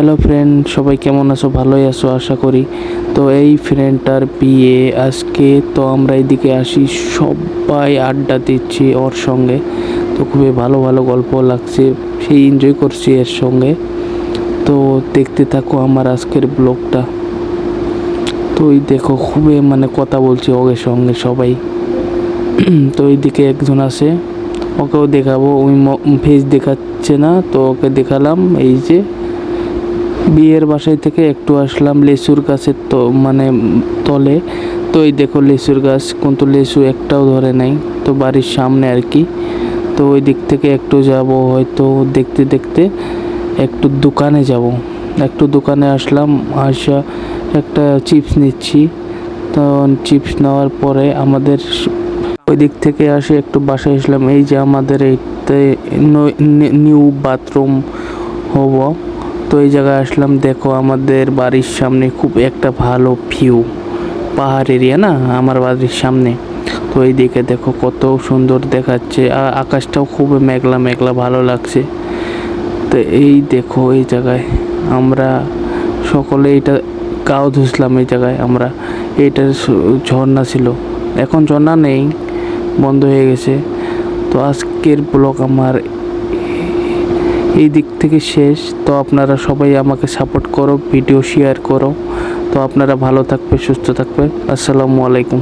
Hello friend, সবাই কেমন আছো? ভালোই আছো আশা করি। তো এই ফ্রেন্ডটার বিয়ে আজকে, তো আমরা এদিকে আসি, সবাই আড্ডা দিচ্ছি ওর সঙ্গে। তো খুবই ভালো ভালো গল্প লাগছে, সেই এনজয় করছি এর সঙ্গে। তো দেখতে থাকো আমার আজকের ব্লগটা। তো এই দেখো, খুবই কথা বলছি ওদের সঙ্গে সবাই। তো এইদিকে একজন আছে, ওকেও দেখাবো। ওই ফেস দেখাচ্ছে না, তো ওকে দেখালাম। এই যে বিয়ের বাসায় থেকে একটু আসলাম লেচুর গাছের তলে। তো এই দেখো লেচুর গাছ, কিন্তু লেচু একটাও ধরে নাই। তো বাড়ির সামনে আর কি। তো ওই দিক থেকে একটু যাব, হয়তো দেখতে দেখতে একটু দোকানে যাব। একটু দোকানে আসলাম, আসা একটা চিপস নিচ্ছি। তো চিপস নেওয়ার পরে আমাদের ওই দিক থেকে আসে একটু বাসায় আসলাম। এই যে আমাদের এইতে নিউ বাথরুম হব। তো এই জায়গায় আসলাম, দেখো আমাদের বাড়ির সামনে খুব একটা ভালো ভিউ, পাহাড় এরিয়া না আমার বাড়ির সামনে। তো এই দিকে দেখো কত সুন্দর দেখাচ্ছে, আকাশটাও খুব মেঘলা মেঘলা, ভালো লাগছে। তো এই দেখো এই জায়গায় আমরা সকলে এটা গাও ধুসলাম। এই জায়গায় আমরা, এটা ঝর্ণা ছিল, এখন ঝর্ণা নেই, বন্ধ হয়ে গেছে। তো আজকের ব্লগ আমার এই দিক থেকে শেষ। তো আপনারা সবাই আমাকে সাপোর্ট করো, ভিডিও শেয়ার করো। তো আপনারা ভালো থাকবে, সুস্থ থাকবে। আসসালামু আলাইকুম।